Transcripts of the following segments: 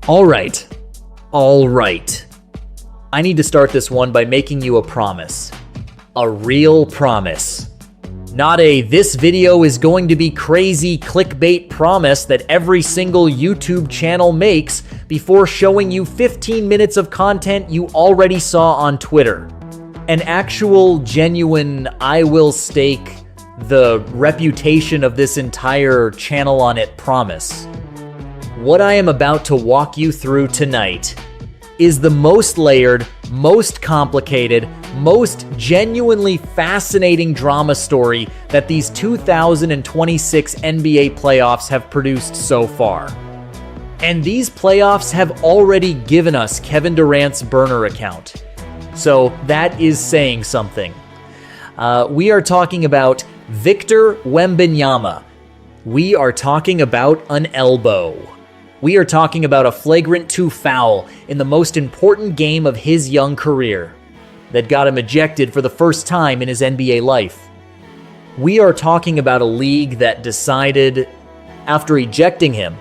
All right. I need to start this one by making you a promise. A real promise. Not a "this video is going to be crazy" clickbait promise that every single YouTube channel makes before showing you 15 minutes of content you already saw on Twitter. An actual, genuine, I will stake the reputation of this entire channel on it promise. What I am about to walk you through tonight is the most layered, most complicated, most genuinely fascinating drama story that these 2026 NBA playoffs have produced so far. And these playoffs have already given us Kevin Durant's burner account. So that is saying something. We are talking about Victor Wembanyama. We are talking about an elbow. We are talking about a flagrant 2 foul in the most important game of his young career that got him ejected for the first time in his NBA life. We are talking about a league that decided, after ejecting him,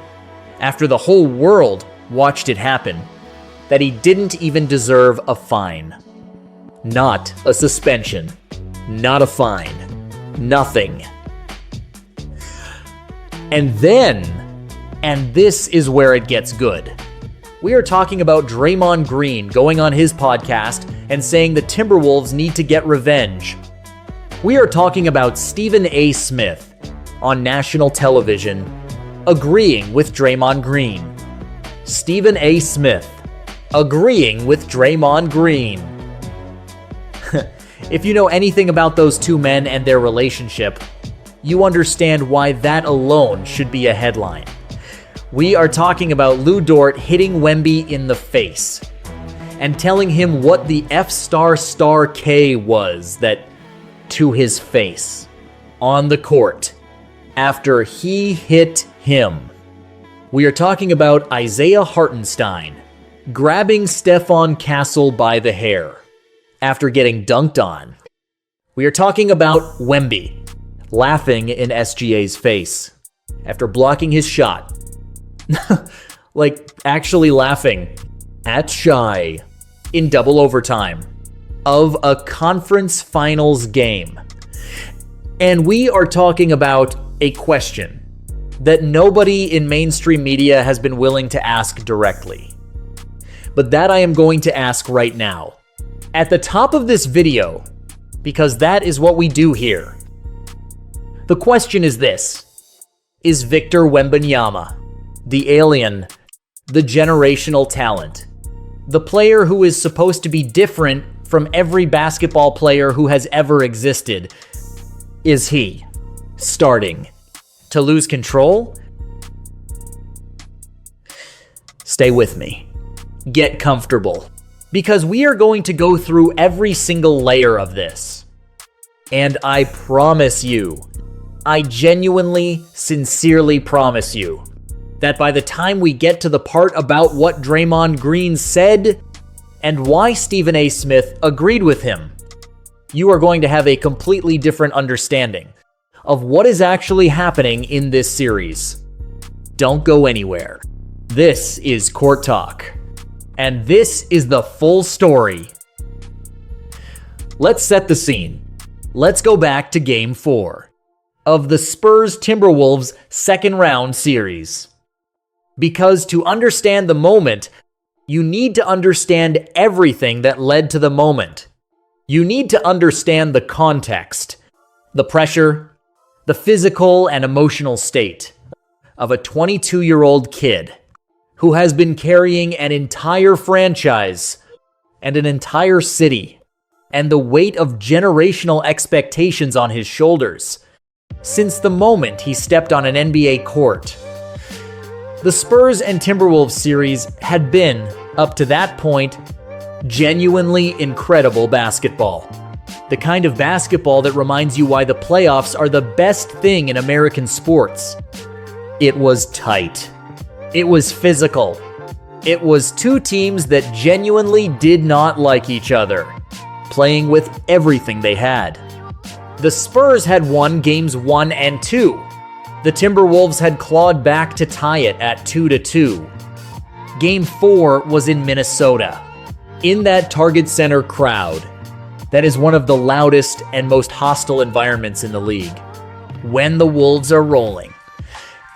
after the whole world watched it happen, that he didn't even deserve a fine. Not a suspension. Not a fine. Nothing. And this is where it gets good. We are talking about Draymond Green going on his podcast and saying the Timberwolves need to get revenge. We are talking about Stephen A. Smith on national television agreeing with Draymond Green. Stephen A. Smith agreeing with Draymond Green. If you know anything about those two men and their relationship, you understand why that alone should be a headline. We are talking about Lou Dort hitting Wemby in the face and telling him what the F***K was that to his face on the court after he hit him. We are talking about Isaiah Hartenstein grabbing Stephon Castle by the hair after getting dunked on. We are talking about Wemby laughing in SGA's face after blocking his shot. Like, actually laughing at Shy in double overtime of a conference finals game. And we are talking about a question that nobody in mainstream media has been willing to ask directly. But that I am going to ask right now. At the top of this video, because that is what we do here. The question is this: is Victor Wembanyama, the alien, the generational talent, the player who is supposed to be different from every basketball player who has ever existed, is he starting to lose control? Stay with me. Get comfortable. Because we are going to go through every single layer of this. And I promise you, I genuinely, sincerely promise you, that by the time we get to the part about what Draymond Green said and why Stephen A. Smith agreed with him, you are going to have a completely different understanding of what is actually happening in this series. Don't go anywhere. This is Court Talk. And this is the full story. Let's set the scene. Let's go back to Game 4 of the Spurs-Timberwolves second round series. Because to understand the moment, you need to understand everything that led to the moment. You need to understand the context, the pressure, the physical and emotional state of a 22-year-old kid who has been carrying an entire franchise and an entire city and the weight of generational expectations on his shoulders since the moment he stepped on an NBA court. The Spurs and Timberwolves series had been, up to that point, genuinely incredible basketball. The kind of basketball that reminds you why the playoffs are the best thing in American sports. It was tight. It was physical. It was two teams that genuinely did not like each other, playing with everything they had. The Spurs had won games 1 and 2. The Timberwolves had clawed back to tie it at 2-2. Game 4 was in Minnesota, in that Target Center crowd. That is one of the loudest and most hostile environments in the league, when the Wolves are rolling.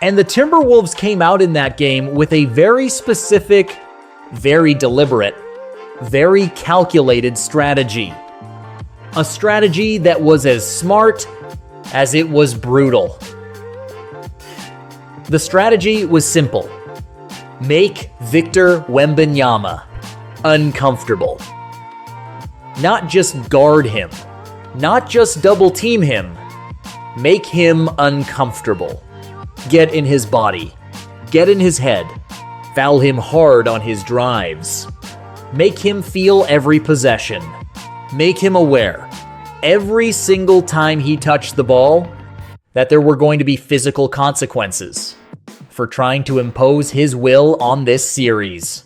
And the Timberwolves came out in that game with a very specific, very deliberate, very calculated strategy. A strategy that was as smart as it was brutal. The strategy was simple. Make Victor Wembanyama uncomfortable. Not just guard him, not just double team him. Make him uncomfortable. Get in his body, get in his head, foul him hard on his drives. Make him feel every possession. Make him aware, every single time he touched the ball, that there were going to be physical consequences for trying to impose his will on this series.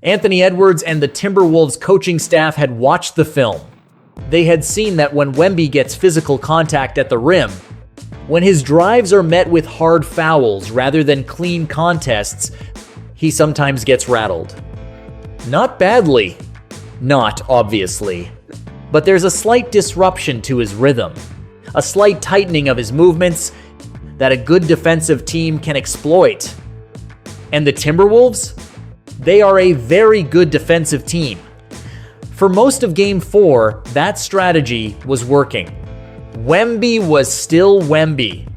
Anthony Edwards and the Timberwolves coaching staff had watched the film. They had seen that when Wemby gets physical contact at the rim, when his drives are met with hard fouls rather than clean contests, he sometimes gets rattled. Not badly, not obviously, but there's a slight disruption to his rhythm, a slight tightening of his movements that a good defensive team can exploit. And the Timberwolves? They are a very good defensive team. For most of Game 4, that strategy was working. Wemby was still Wemby.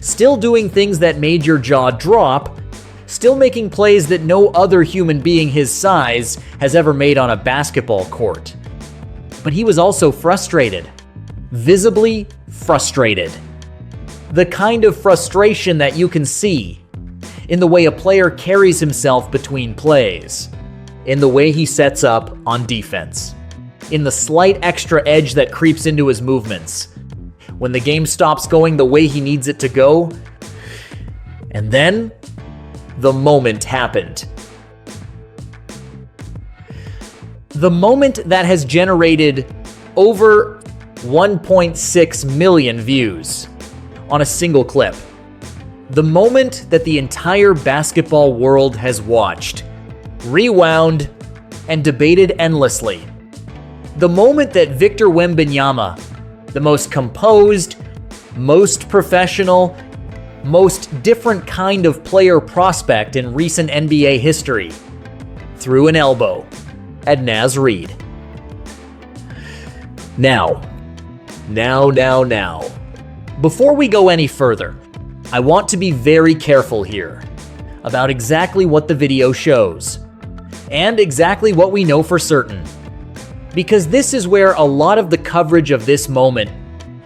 Still doing things that made your jaw drop, still making plays that no other human being his size has ever made on a basketball court. But he was also frustrated. Visibly frustrated. The kind of frustration that you can see in the way a player carries himself between plays, in the way he sets up on defense, in the slight extra edge that creeps into his movements, when the game stops going the way he needs it to go. And then, the moment happened. The moment that has generated over 1.6 million views on a single clip. The moment that the entire basketball world has watched, rewound, and debated endlessly. The moment that Victor Wembanyama, the most composed, most professional, most different kind of player prospect in recent NBA history, threw an elbow at Naz Reid. Now. Before we go any further, I want to be very careful here about exactly what the video shows, and exactly what we know for certain. Because this is where a lot of the coverage of this moment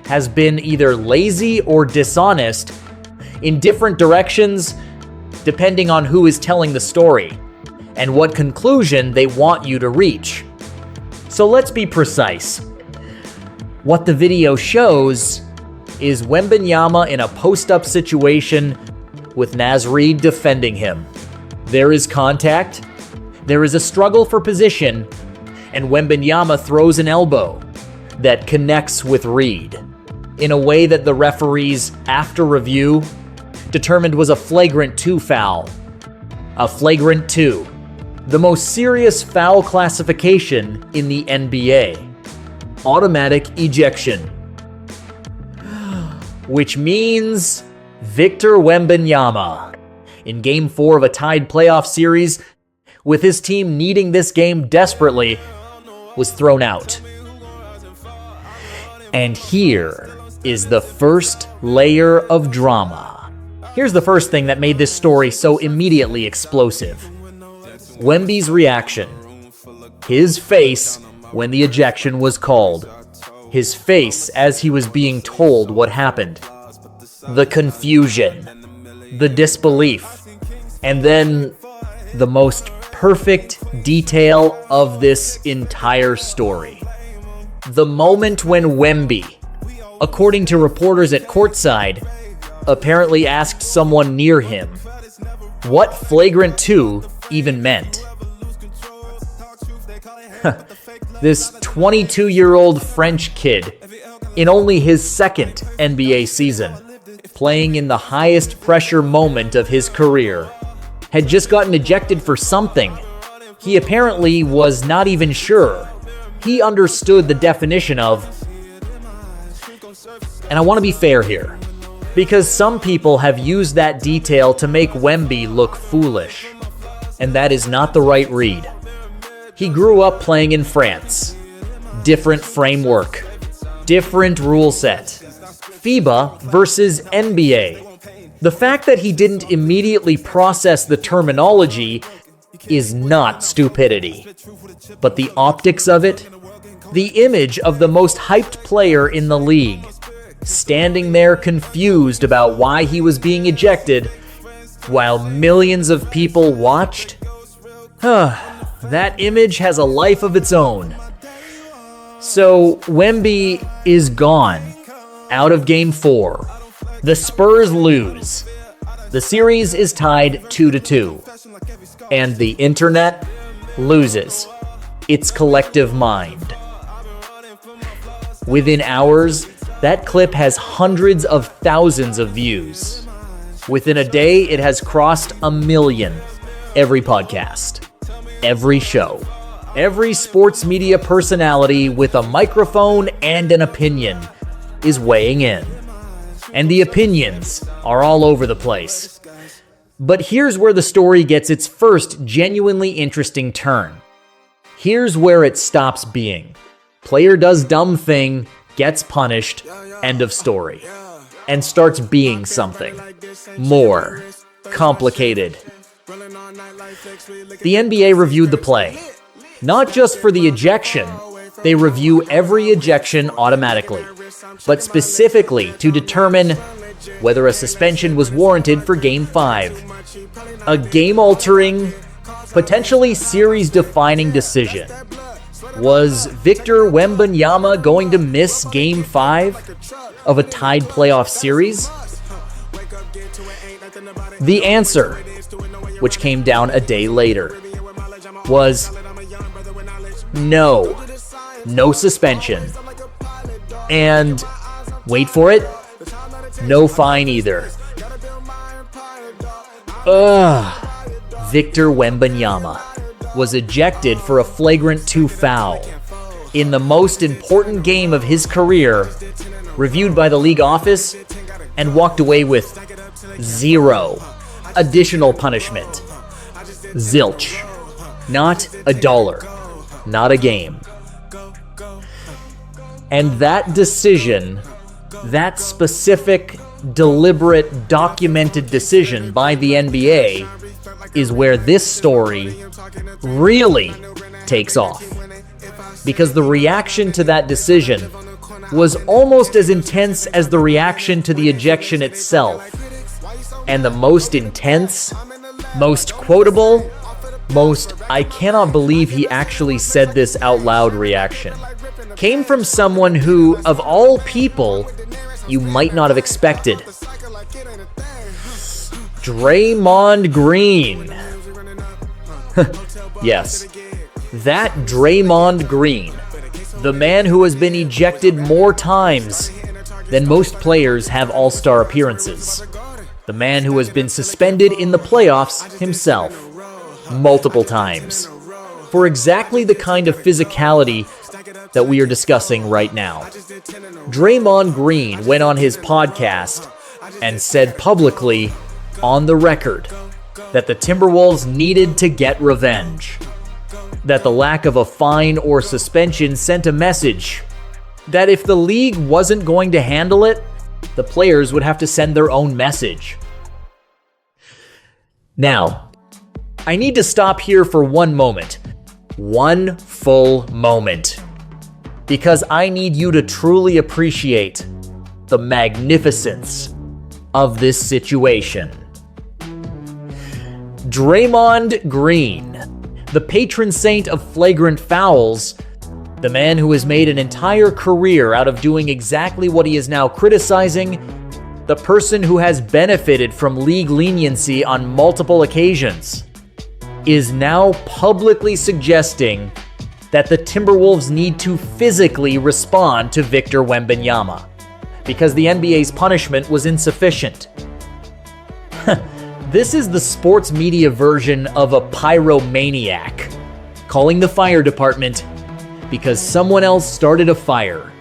has been either lazy or dishonest in different directions, depending on who is telling the story and what conclusion they want you to reach. So let's be precise. What the video shows is Wembanyama in a post-up situation with Naz Reid defending him. There is contact, there is a struggle for position, and Wembanyama throws an elbow that connects with Reid in a way that the referees, after review, determined was a flagrant 2 foul. A flagrant 2. The most serious foul classification in the NBA. Automatic ejection. Which means Victor Wembanyama, in Game 4 of a tied playoff series, with his team needing this game desperately, was thrown out. And here is the first layer of drama. Here's the first thing that made this story so immediately explosive. Wemby's reaction. His face when the ejection was called. His face as he was being told what happened. The confusion. The disbelief. And then the most perfect detail of this entire story. The moment when Wemby, according to reporters at courtside, apparently asked someone near him what flagrant 2 even meant. This 22-year-old French kid, in only his second NBA season, playing in the highest pressure moment of his career, had just gotten ejected for something. He apparently was not even sure. He understood the definition of... And I want to be fair here, because some people have used that detail to make Wemby look foolish, and that is not the right read. He grew up playing in France. Different framework, different rule set. FIBA versus NBA. The fact that he didn't immediately process the terminology is not stupidity. But the optics of it, the image of the most hyped player in the league, standing there confused about why he was being ejected while millions of people watched, that image has a life of its own. So Wemby is gone, out of Game 4. The Spurs lose. The series is tied 2-2. And the internet loses its collective mind. Within hours, that clip has hundreds of thousands of views. Within a day, it has crossed 1 million. Every podcast, every show, every sports media personality with a microphone and an opinion is weighing in. And the opinions are all over the place. But here's where the story gets its first genuinely interesting turn. Here's where it stops being. Player does dumb thing, gets punished, end of story. And starts being something more complicated. The NBA reviewed the play. Not just for the ejection, they review every ejection automatically, but specifically to determine whether a suspension was warranted for Game 5. A game-altering, potentially series-defining decision. Was Victor Wembanyama going to miss Game 5 of a tied playoff series? The answer, which came down a day later, was no. No suspension. And, wait for it, no fine either. Victor Wembanyama was ejected for a flagrant 2 foul in the most important game of his career, reviewed by the league office, and walked away with 0 additional punishment. Zilch. Not $1. Not a game. And that decision, that specific, deliberate, documented decision by the NBA is where this story really takes off. Because the reaction to that decision was almost as intense as the reaction to the ejection itself. And the most intense, most quotable, most "I cannot believe he actually said this out loud" reaction came from someone who, of all people, you might not have expected. Draymond Green. Yes, that Draymond Green, the man who has been ejected more times than most players have all-star appearances. The man who has been suspended in the playoffs himself, multiple times, for exactly the kind of physicality that we are discussing right now. Draymond Green went on his podcast and said publicly, on the record, that the Timberwolves needed to get revenge. That the lack of a fine or suspension sent a message that if the league wasn't going to handle it, the players would have to send their own message. Now, I need to stop here for one moment. One full moment. Because I need you to truly appreciate the magnificence of this situation. Draymond Green, the patron saint of flagrant fouls, the man who has made an entire career out of doing exactly what he is now criticizing, the person who has benefited from league leniency on multiple occasions, is now publicly suggesting that the Timberwolves need to physically respond to Victor Wembanyama because the NBA's punishment was insufficient. This is the sports media version of a pyromaniac, calling the fire department because someone else started a fire.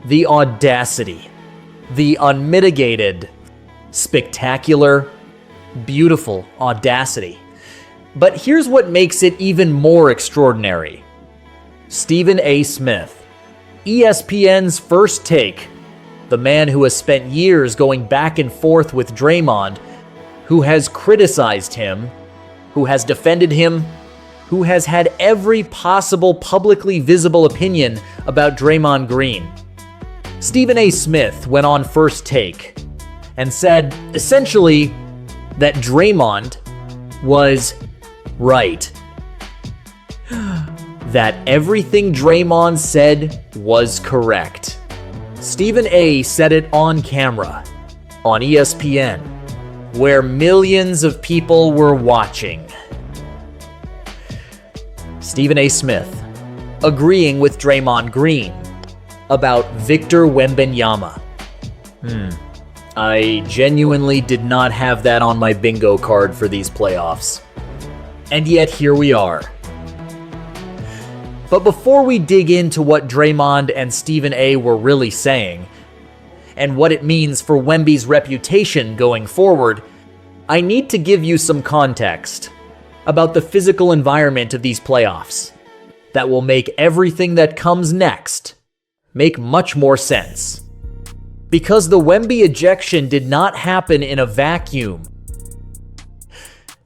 The audacity, the unmitigated, spectacular, beautiful audacity. But here's what makes it even more extraordinary. Stephen A. Smith, ESPN's First Take, the man who has spent years going back and forth with Draymond, who has criticized him, who has defended him, who has had every possible publicly visible opinion about Draymond Green. Stephen A. Smith went on First Take and said, essentially, that Draymond was right. That everything Draymond said was correct. Stephen A. said it on camera, on ESPN, where millions of people were watching. Stephen A. Smith agreeing with Draymond Green about Victor Wembanyama. I genuinely did not have that on my bingo card for these playoffs. And yet here we are. But before we dig into what Draymond and Stephen A. were really saying, and what it means for Wemby's reputation going forward, I need to give you some context about the physical environment of these playoffs that will make everything that comes next make much more sense. Because the Wemby ejection did not happen in a vacuum.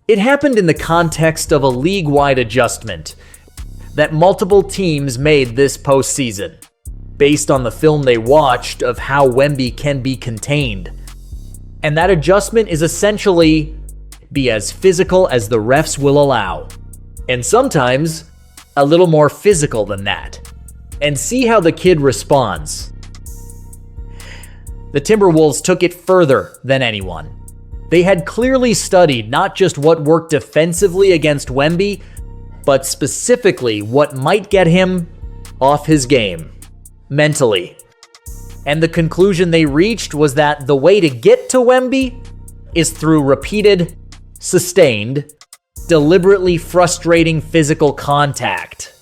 It happened in the context of a league-wide adjustment that multiple teams made this postseason, based on the film they watched of how Wemby can be contained. And that adjustment is essentially be as physical as the refs will allow. And sometimes a little more physical than that. And see how the kid responds. The Timberwolves took it further than anyone. They had clearly studied not just what worked defensively against Wemby, but specifically what might get him off his game, mentally. And the conclusion they reached was that the way to get to Wemby is through repeated, sustained, deliberately frustrating physical contact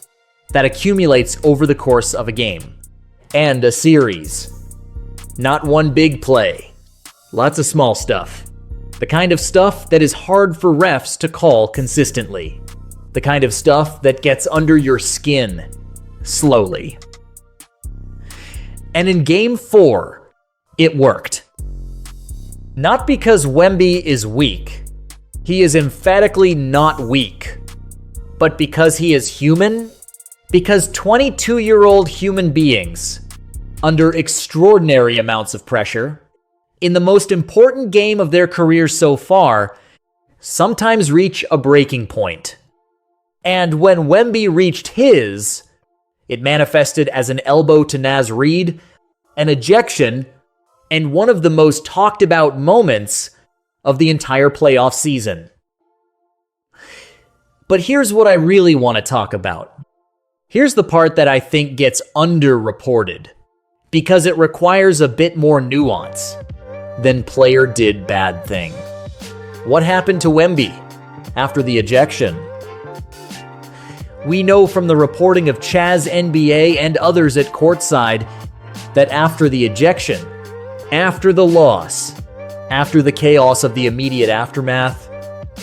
that accumulates over the course of a game and a series. Not one big play. Lots of small stuff. The kind of stuff that is hard for refs to call consistently. The kind of stuff that gets under your skin slowly. And in Game 4, it worked. Not because Wemby is weak. He is emphatically not weak. But because he is human. Because 22-year-old human beings, under extraordinary amounts of pressure, in the most important game of their careers so far, sometimes reach a breaking point. And when Wemby reached his, it manifested as an elbow to Naz Reid, an ejection, and one of the most talked about moments of the entire playoff season. But here's what I really want to talk about. Here's the part that I think gets underreported, because it requires a bit more nuance than player did bad thing. What happened to Wemby after the ejection? We know from the reporting of Chaz NBA and others at courtside that after the ejection, after the loss, after the chaos of the immediate aftermath,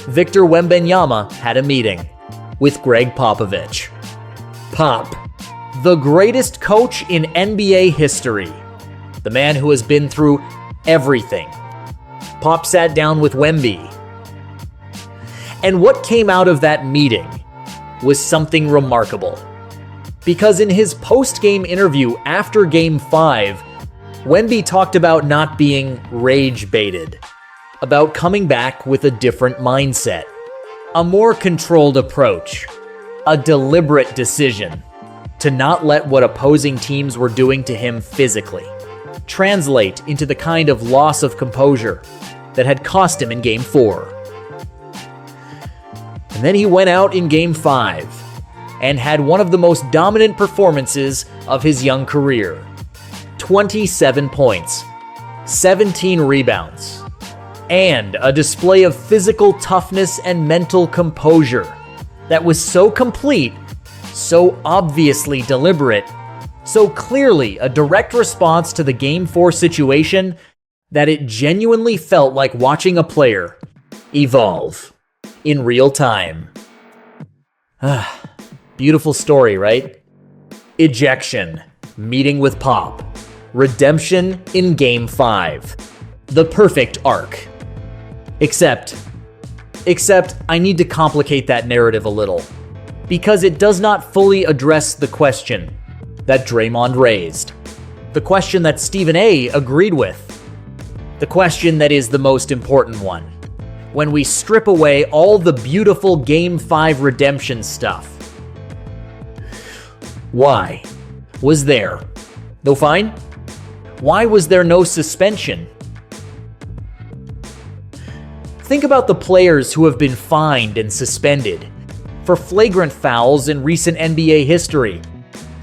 Victor Wembanyama had a meeting with Greg Popovich. Pop, the greatest coach in NBA history, the man who has been through everything. Pop sat down with Wemby. And what came out of that meeting was something remarkable. Because in his post-game interview after Game 5, Wemby talked about not being rage-baited, about coming back with a different mindset, a more controlled approach, a deliberate decision to not let what opposing teams were doing to him physically translate into the kind of loss of composure that had cost him in Game 4. And then he went out in Game 5 and had one of the most dominant performances of his young career. 27 points, 17 rebounds, and a display of physical toughness and mental composure that was so complete, so obviously deliberate, so clearly a direct response to the Game 4 situation that it genuinely felt like watching a player evolve in real time. Beautiful story, right? Ejection, meeting with Pop, redemption in Game 5. The perfect arc. Except I need to complicate that narrative a little, because it does not fully address the question that Draymond raised, the question that Stephen A. agreed with, the question that is the most important one. When we strip away all the beautiful Game 5 redemption stuff, why was there no fine? Why was there no suspension? Think about the players who have been fined and suspended for flagrant fouls in recent NBA history.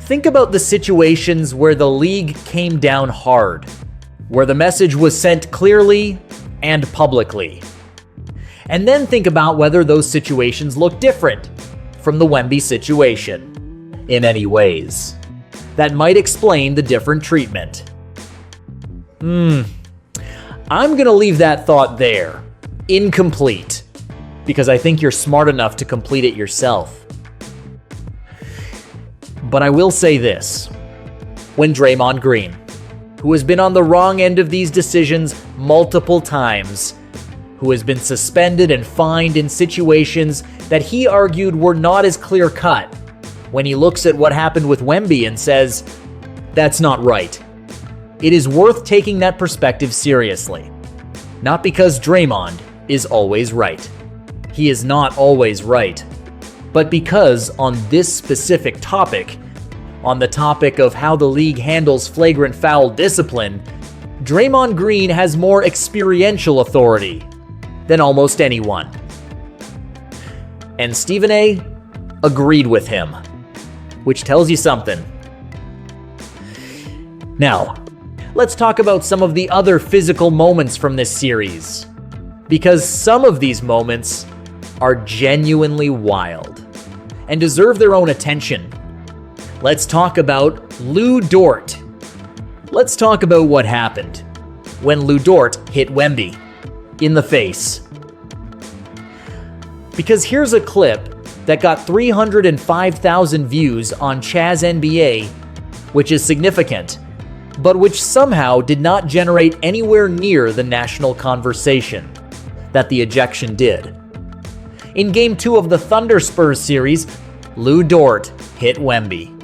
Think about the situations where the league came down hard, where the message was sent clearly and publicly. And then think about whether those situations look different from the Wemby situation in any ways that might explain the different treatment. I'm gonna leave that thought there, incomplete, because I think you're smart enough to complete it yourself. But I will say this. When Draymond Green, who has been on the wrong end of these decisions multiple times, who has been suspended and fined in situations that he argued were not as clear-cut, when he looks at what happened with Wemby and says, that's not right, it is worth taking that perspective seriously. Not because Draymond is always right. He is not always right. But because on this specific topic, on the topic of how the league handles flagrant foul discipline, Draymond Green has more experiential authority than almost anyone. And Stephen A. agreed with him, which tells you something. Now, let's talk about some of the other physical moments from this series, because some of these moments are genuinely wild and deserve their own attention. Let's talk about Lou Dort. Let's talk about what happened when Lou Dort hit Wemby in the face. Because here's a clip that got 305,000 views on Chaz NBA, which is significant, but which somehow did not generate anywhere near the national conversation that the ejection did. In Game 2 of the Thunder Spurs series, Lou Dort hit Wemby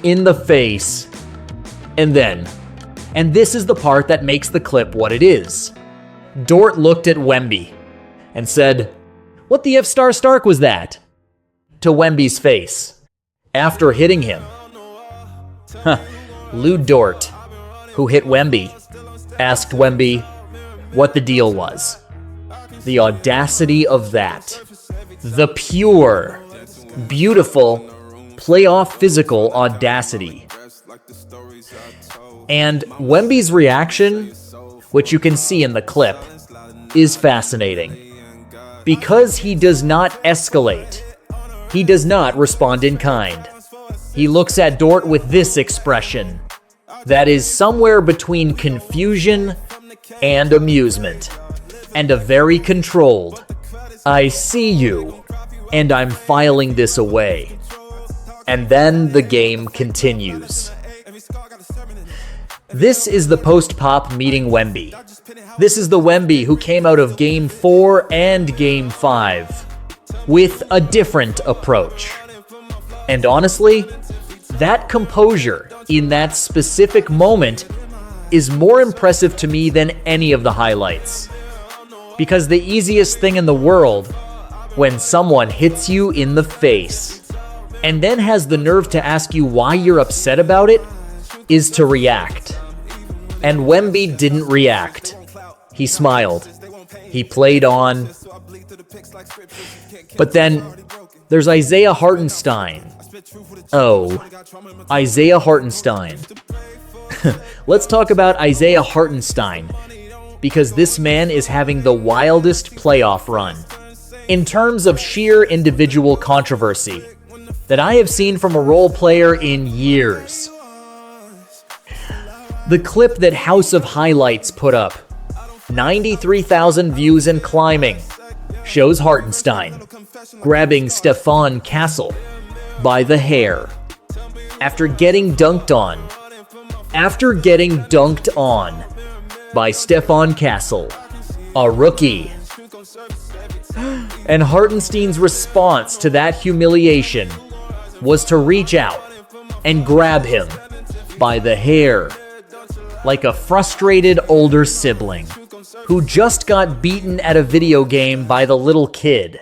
in the face. And this is the part that makes the clip what it is. Dort looked at Wemby and said, "What the F star Stark was that?" to Wemby's face after hitting him. Lou Dort, who hit Wemby, asked Wemby what the deal was. The audacity of that. The pure, beautiful, playoff physical audacity. And Wemby's reaction, which you can see in the clip, is fascinating. Because he does not escalate. He does not respond in kind. He looks at Dort with this expression that is somewhere between confusion and amusement, and a very controlled, "I see you, and I'm filing this away." And then the game continues. This is the post-Pop meeting Wemby. This is the Wemby who came out of Game 4 and Game 5 with a different approach. And honestly, that composure in that specific moment is more impressive to me than any of the highlights. Because the easiest thing in the world, when someone hits you in the face and then has the nerve to ask you why you're upset about it, is to react. And Wemby didn't react. He smiled. He played on. But then there's Isaiah Hartenstein. Oh, Isaiah Hartenstein. Let's talk about Isaiah Hartenstein, because this man is having the wildest playoff run, in terms of sheer individual controversy, that I have seen from a role player in years. The clip that House of Highlights put up, 93,000 views and climbing, shows Hartenstein grabbing Stefan Castle by the hair after getting dunked on. By Stefan Castle, a rookie. And Hartenstein's response to that humiliation was to reach out and grab him by the hair, like a frustrated older sibling who just got beaten at a video game by the little kid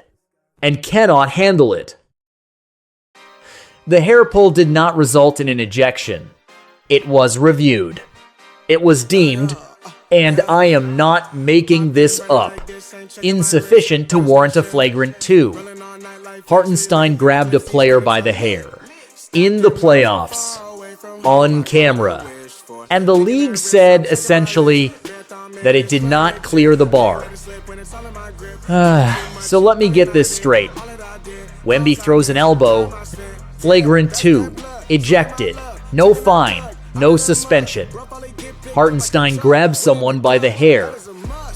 and cannot handle it. The hair pull did not result in an ejection. It was reviewed. It was deemed, and I am not making this up, insufficient to warrant a flagrant 2. Hartenstein grabbed a player by the hair, in the playoffs, on camera, and the league said, essentially, that it did not clear the bar. So let me get this straight. Wemby throws an elbow, flagrant 2, ejected, no fine, no suspension. Hartenstein grabs someone by the hair,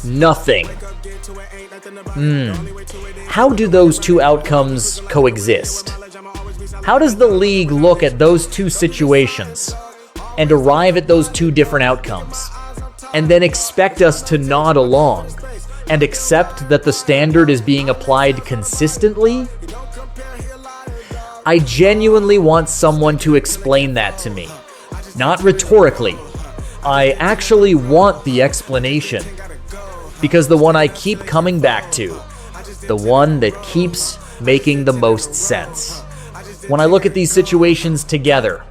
nothing. How do those two outcomes coexist? How does the league look at those two situations and arrive at those two different outcomes, and then expect us to nod along and accept that the standard is being applied consistently? I genuinely want someone to explain that to me. Not rhetorically. I actually want the explanation. Because the one I keep coming back to, the one that keeps making the most sense, when I look at these situations together,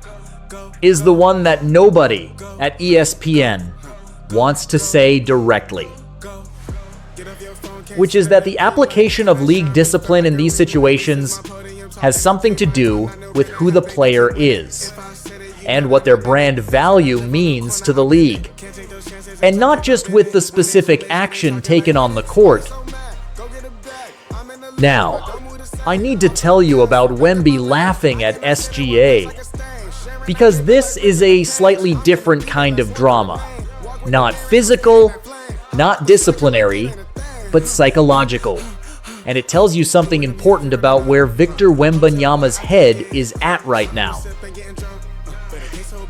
is the one that nobody at ESPN wants to say directly. Which is that the application of league discipline in these situations has something to do with who the player is and what their brand value means to the league. And not just with the specific action taken on the court. Now, I need to tell you about Wemby laughing at SGA, because this is a slightly different kind of drama. Not physical, not disciplinary, but psychological. And it tells you something important about where Victor Wembanyama's head is at right now.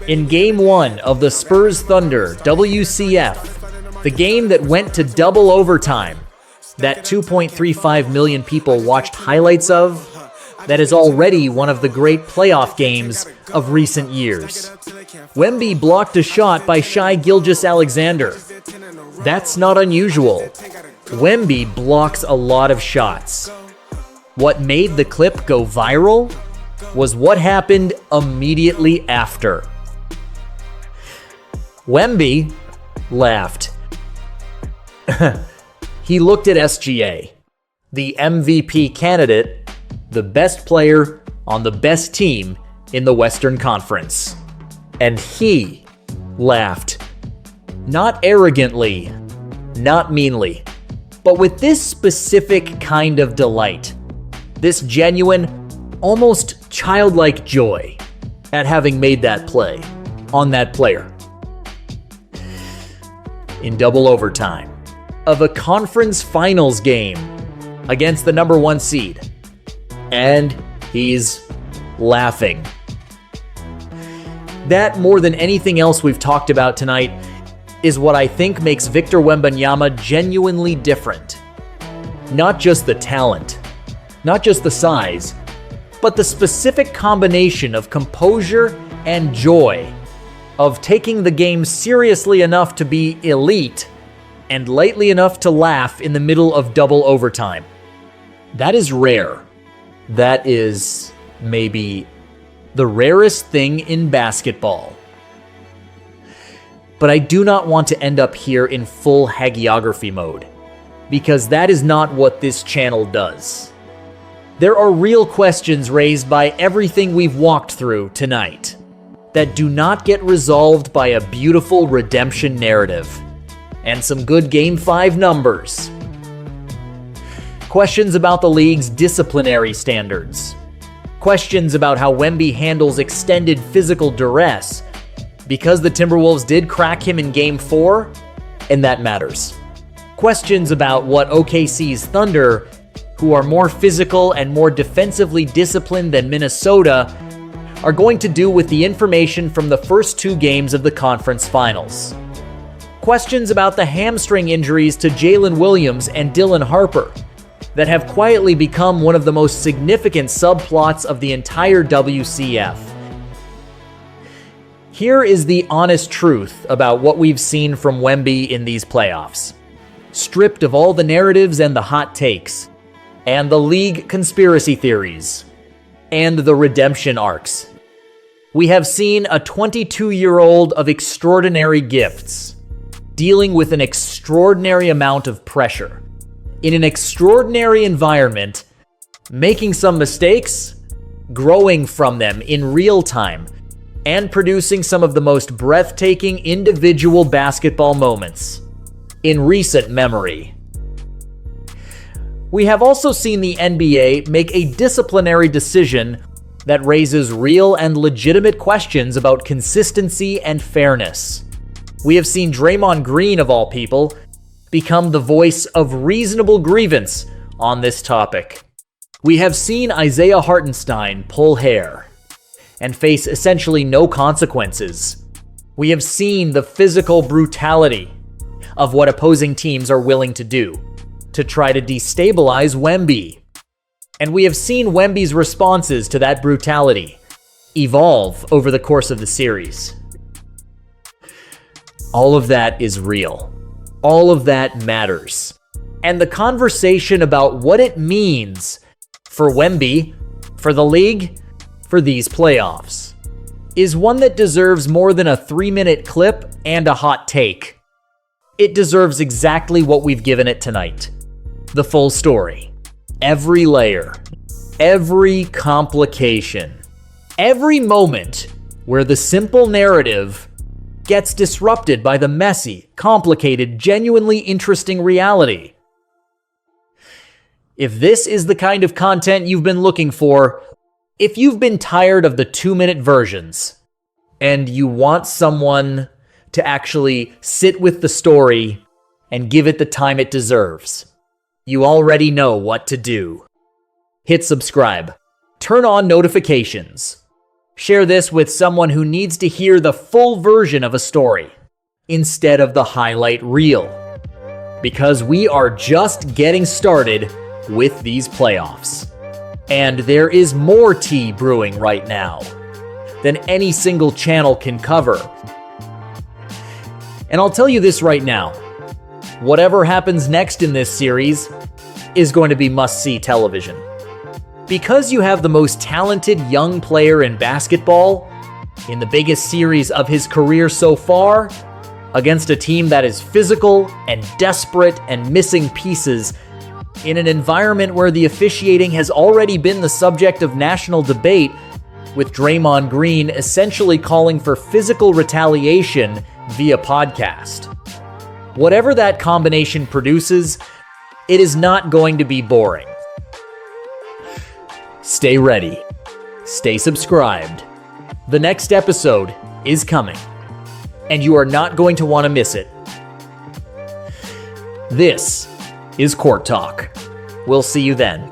In Game 1 of the Spurs Thunder WCF, the game that went to double overtime, that 2.35 million people watched highlights of, that is already one of the great playoff games of recent years. Wemby blocked a shot by Shai Gilgeous-Alexander. That's not unusual. Wemby blocks a lot of shots. What made the clip go viral was what happened immediately after. Wemby laughed. He looked at SGA, the MVP candidate, the best player on the best team in the Western Conference. And he laughed. Not arrogantly, not meanly, but with this specific kind of delight. This genuine, almost childlike joy at having made that play on that player. In double overtime of a conference finals game against the number 1 seed. And he's laughing. That, more than anything else we've talked about tonight, is what I think makes Victor Wembanyama genuinely different. Not just the talent, not just the size, but the specific combination of composure and joy, of taking the game seriously enough to be elite and lightly enough to laugh in the middle of double overtime. That is rare. That is maybe the rarest thing in basketball. But I do not want to end up here in full hagiography mode, because that is not what this channel does. There are real questions raised by everything we've walked through tonight that do not get resolved by a beautiful redemption narrative. and some good Game 5 numbers. Questions about the league's disciplinary standards. Questions about how Wemby handles extended physical duress, because the Timberwolves did crack him in Game 4, and that matters. Questions about what OKC's Thunder, who are more physical and more defensively disciplined than Minnesota, are going to do with the information from the first 2 games of the conference finals. Questions about the hamstring injuries to Jalen Williams and Dylan Harper that have quietly become one of the most significant subplots of the entire WCF. Here is the honest truth about what we've seen from Wemby in these playoffs, stripped of all the narratives and the hot takes, and the league conspiracy theories, and the redemption arcs. We have seen a 22-year-old of extraordinary gifts, dealing with an extraordinary amount of pressure, in an extraordinary environment, making some mistakes, growing from them in real time, and producing some of the most breathtaking individual basketball moments in recent memory. We have also seen the NBA make a disciplinary decision that raises real and legitimate questions about consistency and fairness. We have seen Draymond Green, of all people, become the voice of reasonable grievance on this topic. We have seen Isaiah Hartenstein pull hair and face essentially no consequences. We have seen the physical brutality of what opposing teams are willing to do to try to destabilize Wemby. And we have seen Wemby's responses to that brutality evolve over the course of the series. All of that is real. All of that matters. And the conversation about what it means for Wemby, for the league, for these playoffs, is one that deserves more than a 3-minute clip and a hot take. It deserves exactly what we've given it tonight. The full story. Every layer. Every complication. Every moment where the simple narrative gets disrupted by the messy, complicated, genuinely interesting reality. If this is the kind of content you've been looking for, if you've been tired of the 2-minute versions, and you want someone to actually sit with the story and give it the time it deserves, you already know what to do. Hit subscribe. Turn on notifications. Share this with someone who needs to hear the full version of a story instead of the highlight reel. Because we are just getting started with these playoffs. And there is more tea brewing right now than any single channel can cover. And I'll tell you this right now. Whatever happens next in this series is going to be must-see television. Because you have the most talented young player in basketball in the biggest series of his career so far, against a team that is physical and desperate and missing pieces, in an environment where the officiating has already been the subject of national debate, with Draymond Green essentially calling for physical retaliation via podcast. Whatever that combination produces, it is not going to be boring. Stay ready. Stay subscribed. The next episode is coming, and you are not going to want to miss it. This is Court Talk. We'll see you then.